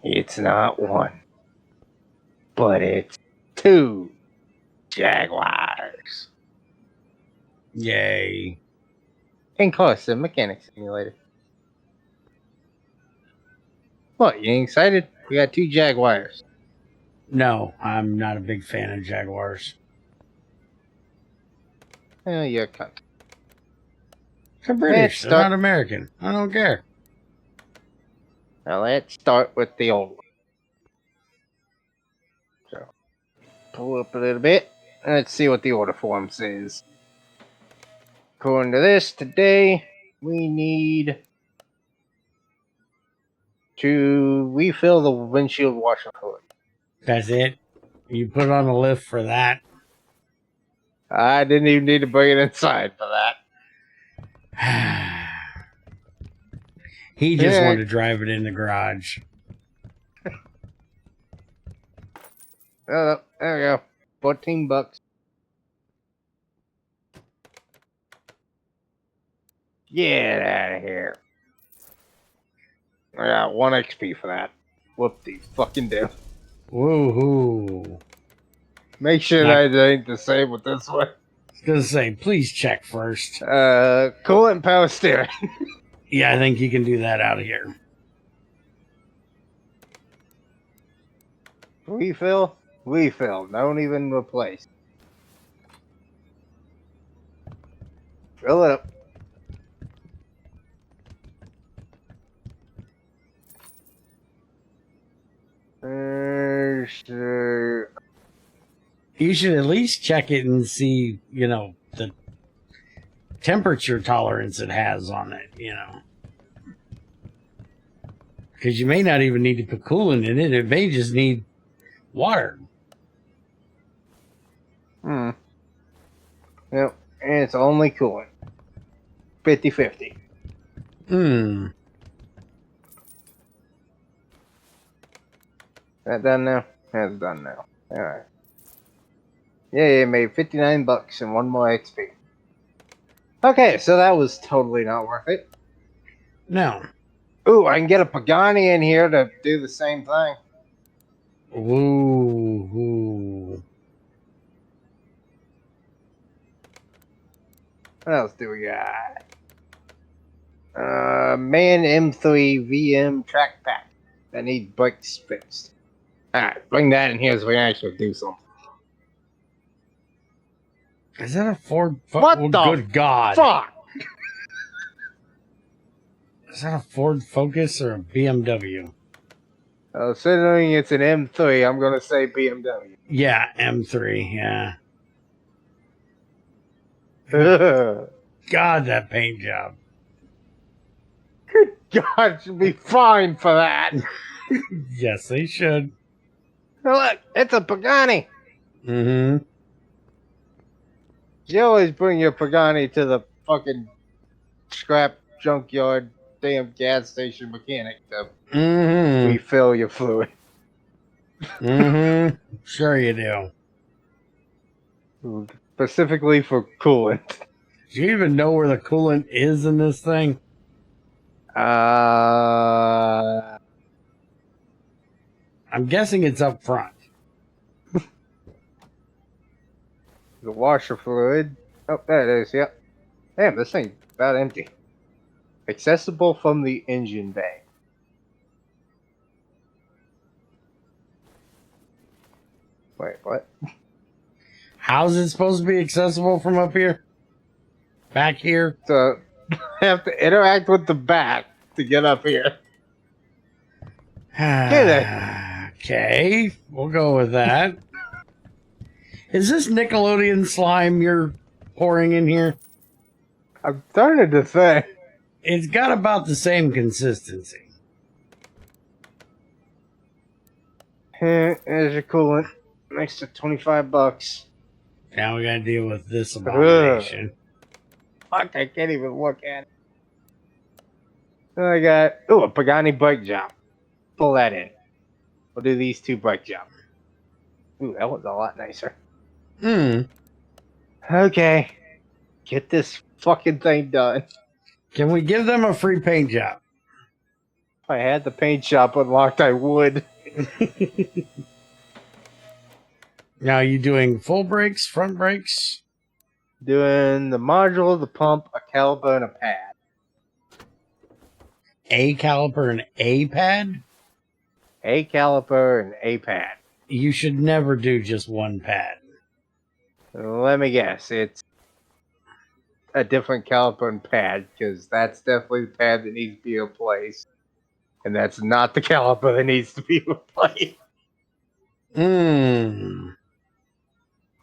It's not one, but it's two Jaguars. Yay. And custom mechanic simulator. What, you ain't excited? We got two Jaguars. No, I'm not a big fan of Jaguars. You're a cunt. They're British. They're start- not American. I don't care. Now let's start with the old one. So, pull up a little bit. Let's see what the order form says. According to this, today we need to refill the windshield washer fluid. That's it. You put on a lift for that. I didn't even need to bring it inside for that. He just wanted to drive it in the garage. Oh, there we go. $14. Get out of here. I got 1 XP for that. Whoop the fucking do. Woohoo. Make sure that ain't the same with this one. I was going to say, please check first. Coolant power steering. Yeah, I think you can do that out of here. Refill? Refill. Don't even replace. Fill it up. Sure. You should at least check it and see, the temperature tolerance it has on it, Because you may not even need to put coolant in it. It may just need water. Yep. And it's only coolant. 50-50. That done now? That's done now. Alright. Yeah, made $59 and 1 more XP. Okay, so that was totally not worth it. No. Ooh, I can get a Pagani in here to do the same thing. Ooh. What else do we got? Man M3 VM track pack. That need brakes fixed. Alright, bring that in here so we can actually do something. Is that a Ford? What the good God. Fuck! Is that a Ford Focus or a BMW? Considering it's an M3, I'm gonna say BMW. Yeah, M3, yeah. God, that paint job. Good God, should be fine for that. Yes, they should. Look, it's a Pagani. Mm-hmm. You always bring your Pagani to the fucking scrap junkyard damn gas station mechanic to refill your fluid. Mm-hmm. Sure you do. Specifically for coolant. Do you even know where the coolant is in this thing? I'm guessing it's up front. The washer fluid. Oh, there it is, yep. Damn, this thing's about empty. Accessible from the engine bay. Wait, what? How's it supposed to be accessible from up here? Back here? So, I have to interact with the back to get up here. Okay, we'll go with that. Is this Nickelodeon slime you're pouring in here? I'm starting to say. It's got about the same consistency. Here's your coolant. Next to $25. Now we gotta deal with this abomination. Fuck, I can't even look at it. I got, a Pagani bike job. Pull that in. We'll do these 2 bike jobs. Ooh, that one's a lot nicer. Okay. Get this fucking thing done. Can we give them a free paint job? If I had the paint shop unlocked, I would. Now, you doing full brakes, front brakes? Doing the module, the pump, a caliper, and a pad. A caliper and A pad? A caliper and a pad. You should never do just one pad. Let me guess, it's a different caliper and pad, because that's definitely the pad that needs to be replaced. And that's not the caliper that needs to be replaced. Mmm.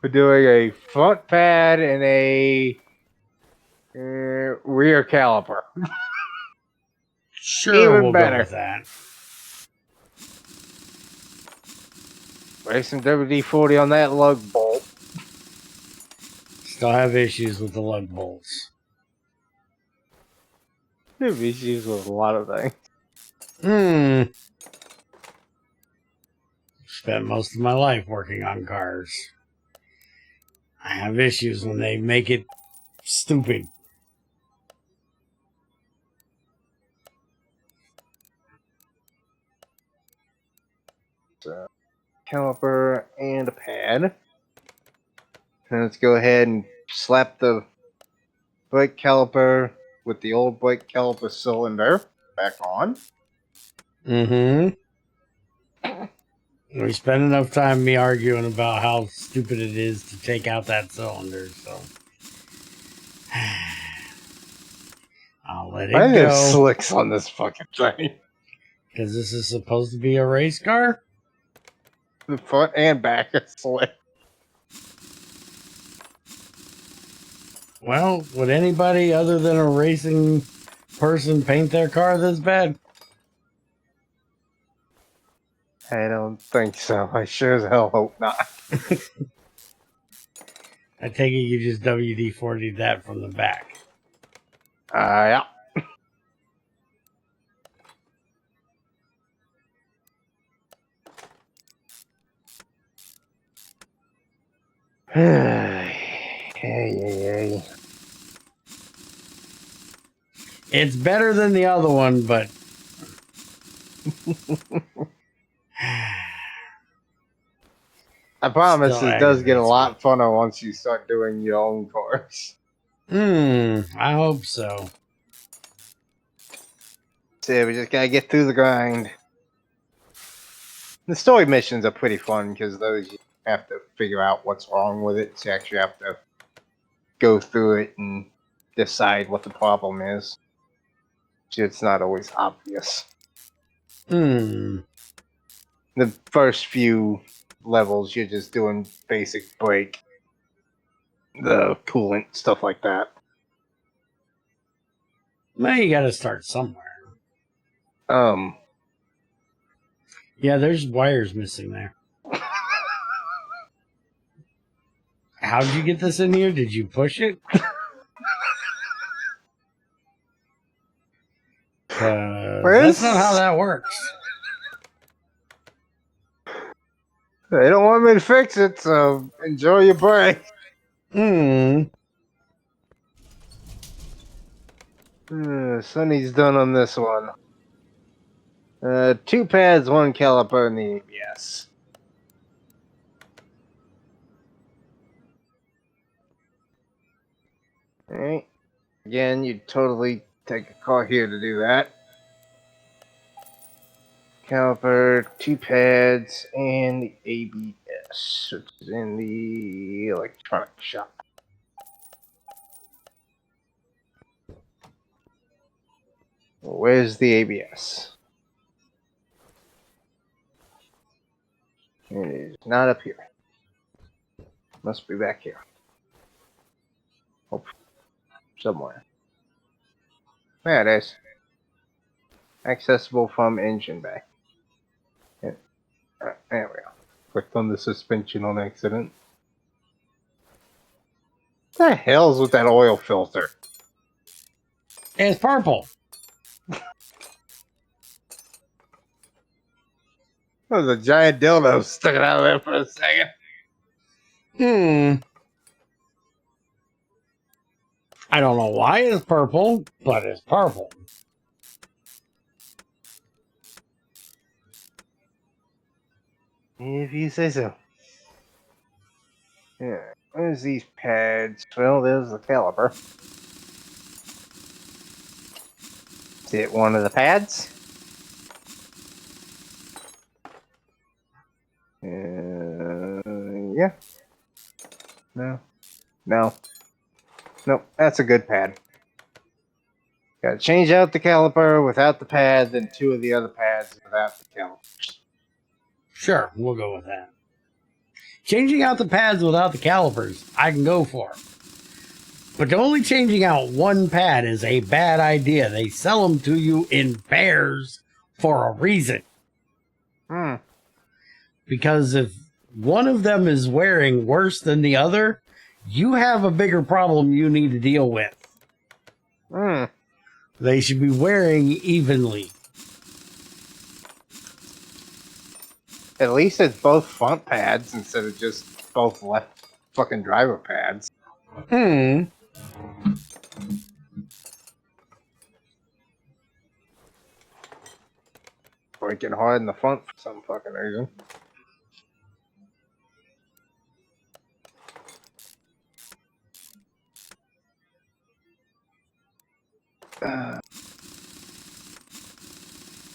We're doing a front pad and a rear caliper. Sure, Even we'll better. go with that. Racing WD-40 on that lug bolt. Still have issues with the lug bolts. There's issues with a lot of things. Spent most of my life working on cars. I have issues when they make it stupid. So, caliper and a pad. And let's go ahead and slap the brake caliper with the old brake caliper cylinder back on. Mm-hmm. We spent enough time me arguing about how stupid it is to take out that cylinder, so I'll let it I think there's go. slicks on this fucking thing. Because this is supposed to be a race car? The front and back are slick. Well, would anybody other than a racing person paint their car this bad? I don't think so. I sure as hell hope not. I take it you just WD-40'd that from the back. Yeah. Hey. It's better than the other one, but I promise Still it does get a aggravates lot funner once you start doing your own course. I hope so. So we just gotta get through the grind. The story missions are pretty fun because those you have to figure out what's wrong with it. So you actually have to go through it and decide what the problem is. It's not always obvious. The first few levels, you're just doing basic brake, the coolant, stuff like that. Well, you gotta start somewhere. Yeah, there's wires missing there. How'd you get this in here? Did you push it? That's not how that works. They don't want me to fix it, so enjoy your break. Sonny's done on this one. 2 pads, 1 caliper, and the ABS. Alright. Again, you'd totally take a car here to do that. Caliper, 2 pads, and the ABS, which is in the electronic shop. Where's the ABS? It is not up here. Must be back here. Oh, somewhere. There it is. Accessible from engine bay. Yeah. There we go. Clicked on the suspension on accident. What the hell's with that oil filter? It's purple. There's a giant dildo sticking out of there for a second. I don't know why it's purple, but it's purple. If you say so. Yeah. Where's these pads? Well, there's the caliper. Is it one of the pads? Yeah. No. No. Nope. That's a good pad. Gotta change out the caliper without the pad, then 2 of the other pads without the calipers. Sure, we'll go with that. Changing out the pads without the calipers, I can go for. But only changing out one pad is a bad idea. They sell them to you in pairs for a reason. Because if one of them is wearing worse than the other, you have a bigger problem you need to deal with. They should be wearing evenly. At least it's both front pads instead of just both left fucking driver pads. Breaking hard in the front for some fucking reason.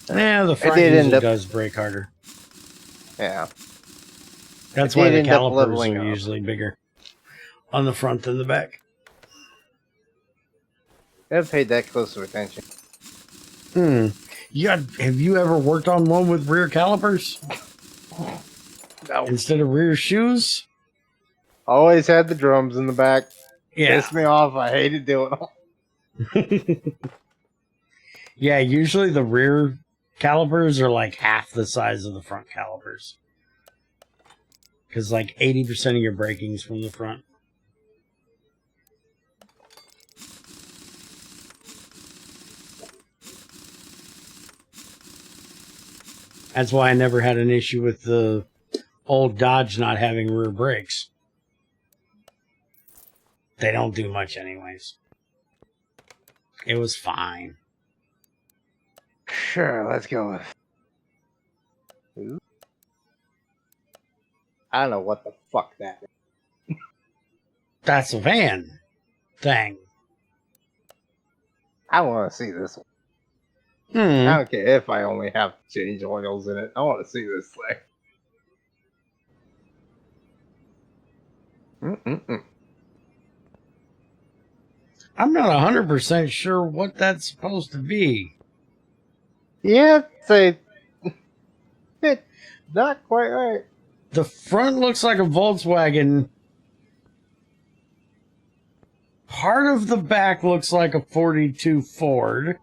Yeah, the front usually does break harder. Yeah. That's why the calipers are usually bigger on the front than the back. I haven't paid that close of attention. Have you ever worked on one with rear calipers? No. Instead of rear shoes? Always had the drums in the back. Yeah. Pissed me off. I hated doing them. Yeah, usually the rear calipers are like half the size of the front calipers. Because like 80% of your braking is from the front. That's why I never had an issue with the old Dodge not having rear brakes. They don't do much anyways. It was fine. Sure, let's go with... Ooh. I don't know what the fuck that is. That's a van thing. I want to see this one. I don't care if I only have to change oils in it. I want to see this thing. I'm not 100% sure what that's supposed to be. Yeah, it's not quite right. The front looks like a Volkswagen. Part of the back looks like a 42 Ford.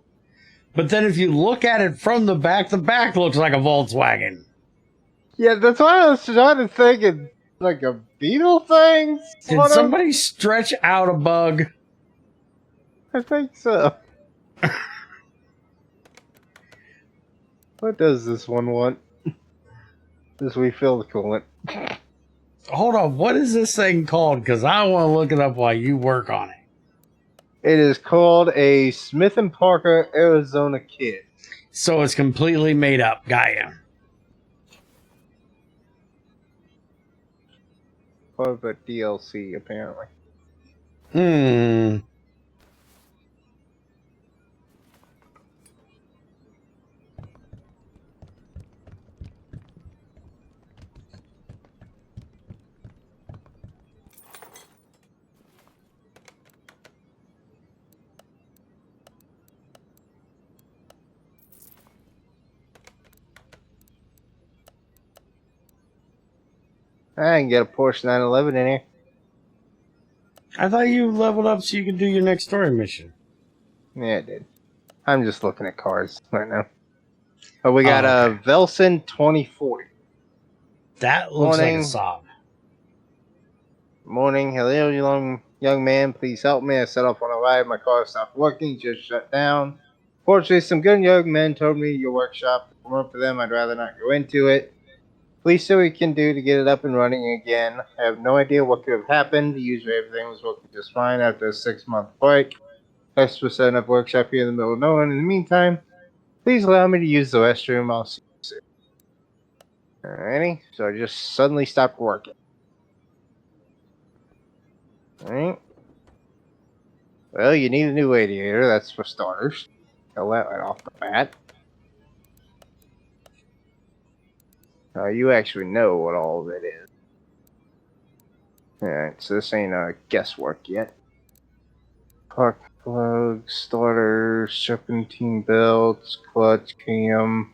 But then if you look at it from the back looks like a Volkswagen. Yeah, that's why I was trying to think of like a Beetle thing. Did somebody stretch out a bug? I think so. What does this one want? This refill the coolant. Hold on, what is this thing called? Because I want to look it up while you work on it. It is called a Smith & Parker Arizona Kid. So it's completely made up. Got you. Part of a DLC, apparently. I can get a Porsche 911 in here. I thought you leveled up so you could do your next story mission. Yeah, I did. I'm just looking at cars right now. Oh, we got a Velson 2040. That looks like a Saab. Morning. Hello, young man. Please help me. I set off on a ride. My car stopped working. Just shut down. Fortunately, some good young men told me your workshop would work for them. I'd rather not go into it. Please see what we can do to get it up and running again. I have no idea what could have happened. Usually everything was working just fine after a 6-month break. Thanks for setting up workshop here in the middle of nowhere. In the meantime, please allow me to use the restroom. I'll see you soon. Alrighty, so I just suddenly stopped working. Alright. Well, you need a new radiator, that's for starters. Tell that right off the bat. You actually know what all of it is. Alright, so this ain't guesswork yet. Spark plugs, starters, serpentine belts, clutch, cam.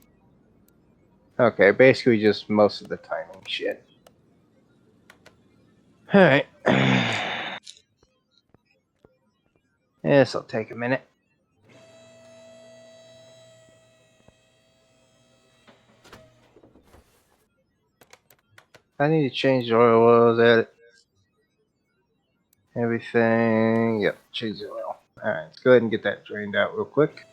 Okay, basically just most of the timing shit. Alright. This'll take a minute. I need to change the oil wells at it. Everything. Yep, change the oil. Alright, let's go ahead and get that drained out real quick.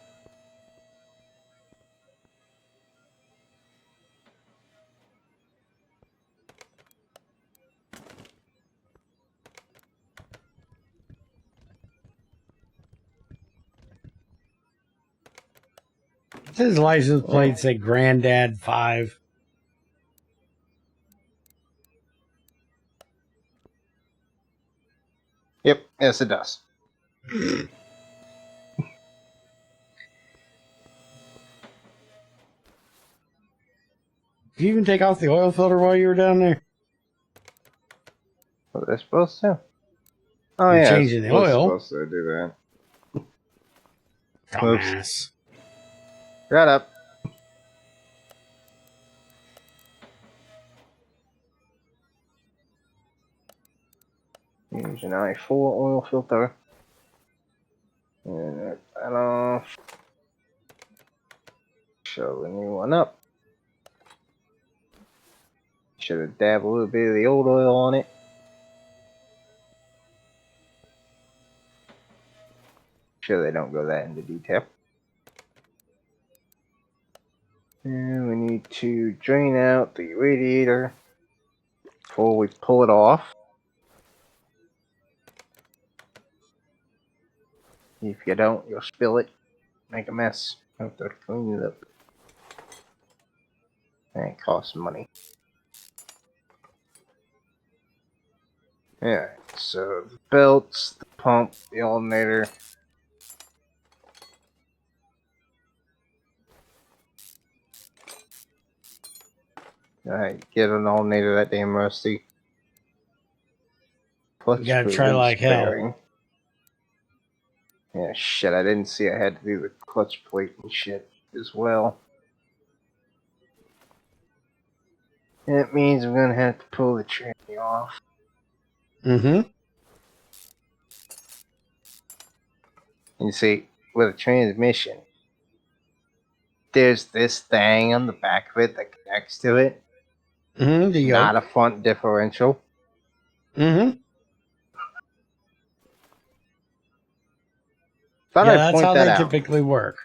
His license plate say Granddad 5. Yep, yes it does. Did you even take off the oil filter while you were down there? What they're supposed to? Oh You're yeah, changing the oil. supposed to do that. Dumbass. Shut up. Use an I4 oil filter. And that off. Show the new one up. Should have dabbed a little bit of the old oil on it. Sure they don't go that into detail. And we need to drain out the radiator before we pull it off. If you don't, you'll spill it. Make a mess. Have to clean it up. And it costs money. Alright, so the belts, the pump, the alternator. Alright, get an alternator that damn rusty. You gotta try like hell. Yeah, shit, I didn't see I had to do the clutch plate and shit as well. That means I'm gonna have to pull the tranny off. Mm-hmm. You see, with a transmission, there's this thing on the back of it that connects to it. Mm-hmm. Not a front differential. Mm-hmm. Thought Yeah, I'd that's point how that they out. typically work.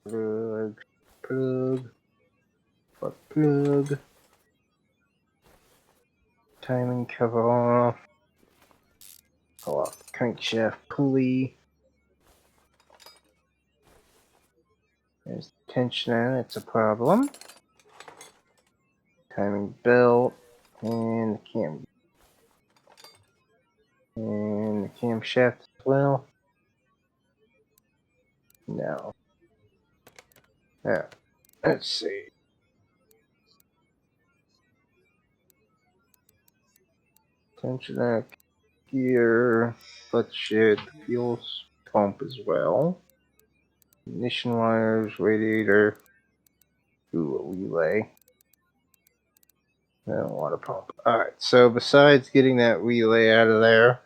Plug, plug, plug. Timing cover off. Pull off the crankshaft pulley. There's the tensioner, that's a problem. Timing belt. And the cam. And the camshaft as well. No. Yeah. Let's see. Tensioner, gear, clutch shit, fuel pump as well. Ignition wires, radiator. Ooh, a relay. And water pump. Alright, so besides getting that relay out of there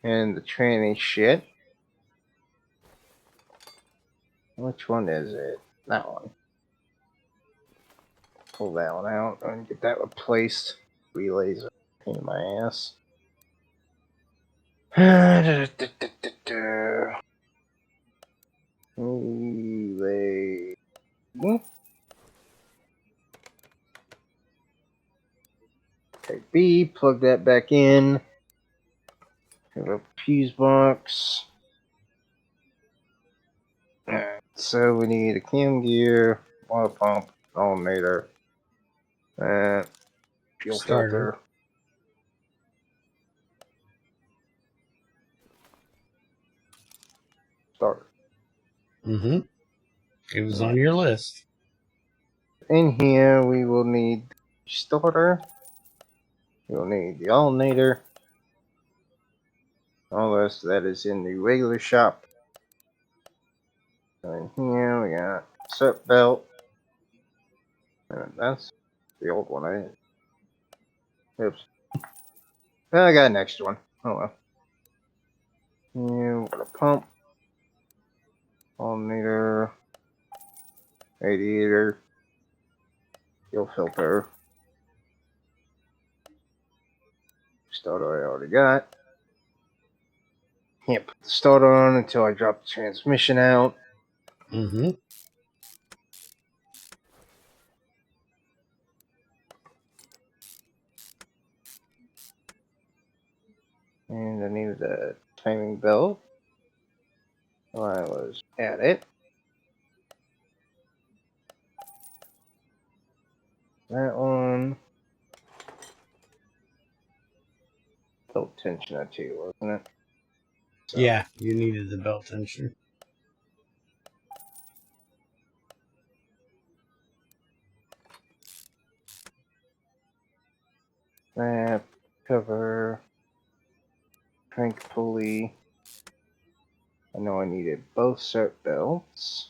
and the tranny shit, which one is it? That one. Pull that one out and get that replaced. Relays are a pain in my ass. Relay. Okay, B, plug that back in. Have a fuse box. Alright, so we need a cam gear, water pump, alternator, and fuel Starter. filter. Starter. Mm-hmm. It was on your list. In here, we will need starter. We'll need the alternator. All this that is in the regular shop. And here we got set belt. And that's the old one, I didn't. Oops. I got an extra one. Oh well. Here we got a pump. Alternator. Radiator. Fuel filter. Starter I already got. Can't put the starter on until I drop the transmission out. Mm-hmm. And I needed a timing belt. While I was at it. That one. Belt tensioner too, wasn't it? So, Yeah, you needed the belt tensioner. that cover. Crank pulley. I know I needed both cert belts.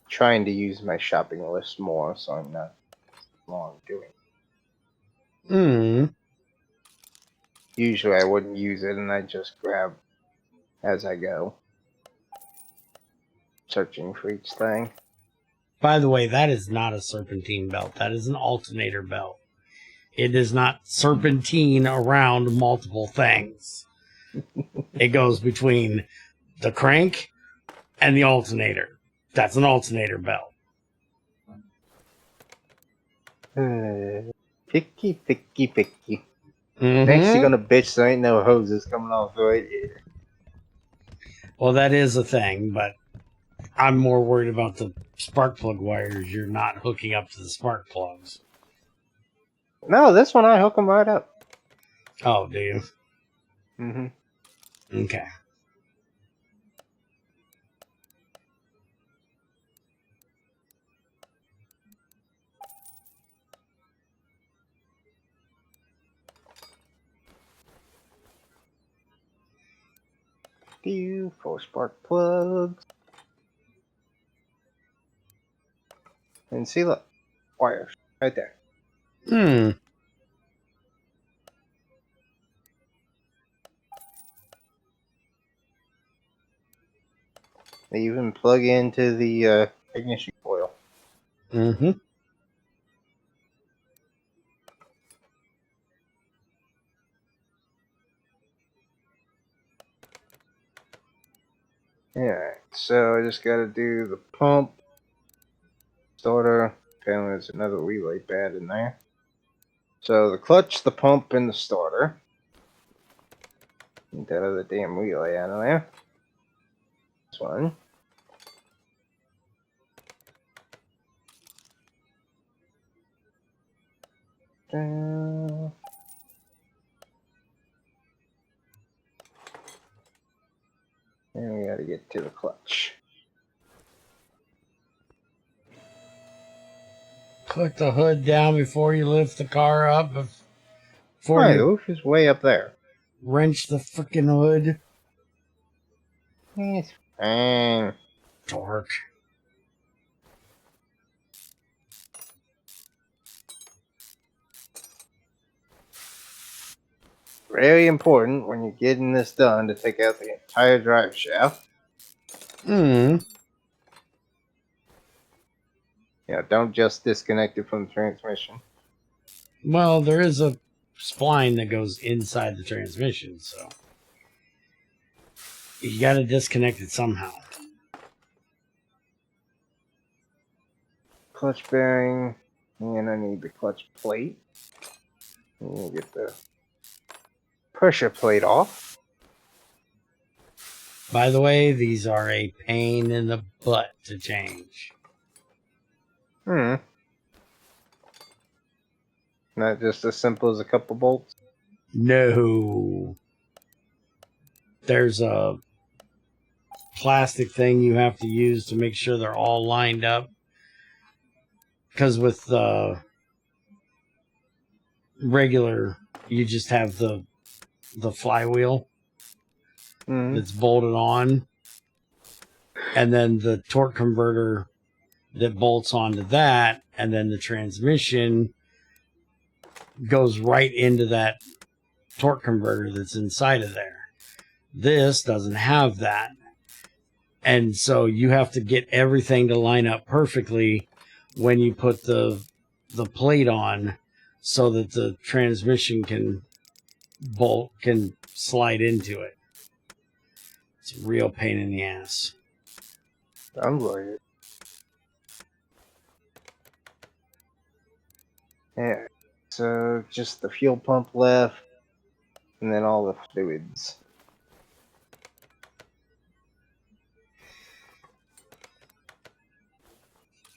Trying to use my shopping list more so I'm not long doing. Hmm. Usually I wouldn't use it and I just grab as I go. Searching for each thing. By the way, that is not a serpentine belt. That is an alternator belt. It does not serpentine around multiple things. It goes between the crank and the alternator. That's an alternator belt. Picky, picky, picky. Mm-hmm. Next you're gonna bitch so ain't no hoses coming off right here. Well, that is a thing, but I'm more worried about the spark plug wires. You're not hooking up to the spark plugs. No, this one I hook them right up. Oh, do you? Mm-hmm. Okay. Few 4 spark plugs. And see, look, wires right there. Hmm. They even plug into the ignition coil. Mm-hmm. Alright, so I just gotta do the pump, starter, apparently there's another relay pad in there. So the clutch, the pump, and the starter. Get that other damn relay out of there. This one. And we gotta get to the clutch. Put the hood down before you lift the car up. Before Alright, the you roof is way up there. wrench the freaking hood. It's fine. Dork. Very important when you're getting this done to take out the entire drive shaft. Hmm. Yeah, don't just disconnect it from the transmission. Well, there is a spline that goes inside the transmission, so you got to disconnect it somehow. clutch bearing, and I need the clutch plate. We'll get the pressure plate off. By the way, these are a pain in the butt to change. Not just as simple as a couple bolts. No. There's a plastic thing you have to use to make sure they're all lined up. Because with regular, you just have the flywheel that's bolted on. And then the torque converter that bolts onto that. And then the transmission goes right into that torque converter that's inside of there. This doesn't have that. And so you have to get everything to line up perfectly when you put the plate on so that the transmission can slide into it. It's a real pain in the ass. I'm worried. Yeah. So just the fuel pump left, and then all the fluids.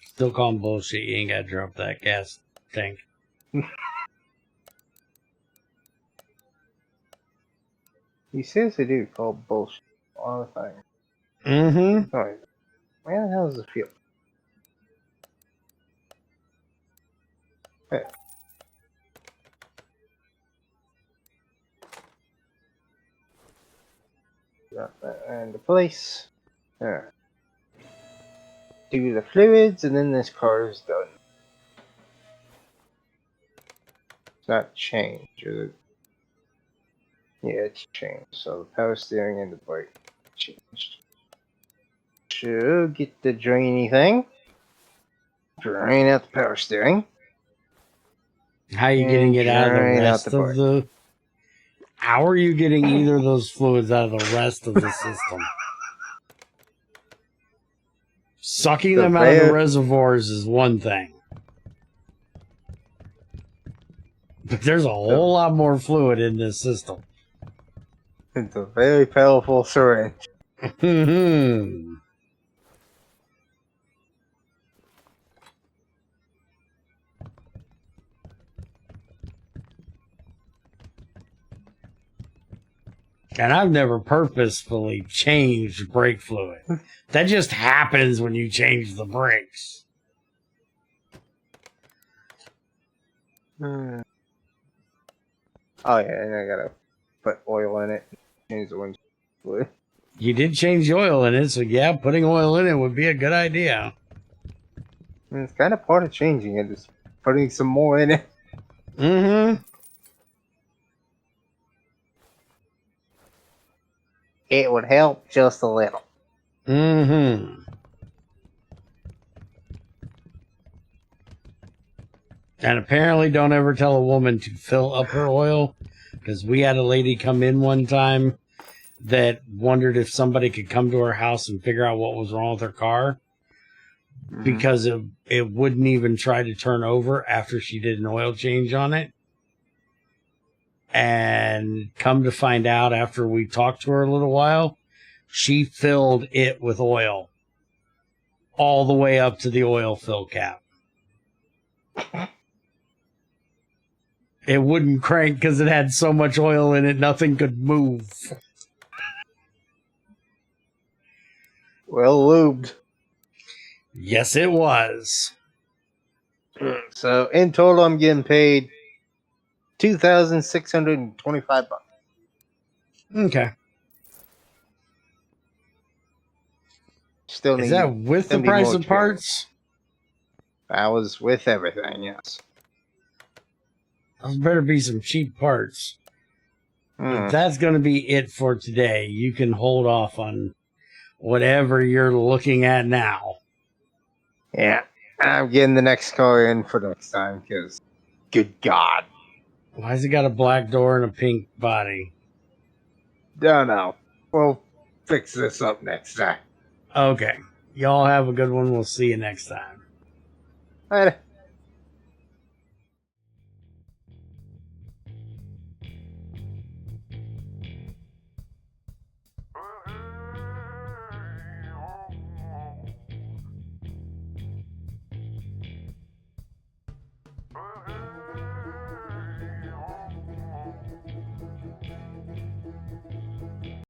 Still calling bullshit. You ain't got to drop that gas tank. He says they do call bullshit all the time. Mm-hmm. Alright. Where the hell is the fuel? There. Drop that into place. Alright. Do the fluids, and then this car is done. It's not changed, is it? Yeah, it's changed. So the power steering and the brake changed. Should get the drainy thing. Drain out the power steering. How are you getting it out of the drain out rest the of the... How are you getting either of those fluids out of the rest of the system? Sucking them out of the reservoirs is one thing. But there's a whole lot more fluid in this system. It's a very powerful syringe. And I've never purposefully changed brake fluid. That just happens when you change the brakes. Oh yeah, and I gotta put oil in it. Change the windshield fluid. You did change oil in it, so yeah, putting oil in it would be a good idea. And it's kind of part of changing it, is putting some more in it. Mm-hmm. It would help just a little. Mm-hmm. And apparently don't ever tell a woman to fill up her oil, because we had a lady come in one time that wondered if somebody could come to her house and figure out what was wrong with her car, because it wouldn't even try to turn over after she did an oil change on it. And come to find out, after we talked to her a little while, she filled it with oil all the way up to the oil fill cap. It wouldn't crank because it had so much oil in it, nothing could move. Well lubed. Yes, it was. So in total, I'm getting paid $2,625. Okay. Still need. Is that with the price of parts? That was with everything, yes. Those better be some cheap parts. But that's going to be it for today. You can hold off on whatever you're looking at now. Yeah, I'm getting the next car in for next time, because good God. Why's it got a black door and a pink body? Don't know. We'll fix this up next time. Okay. Y'all have a good one. We'll see you next time. Later.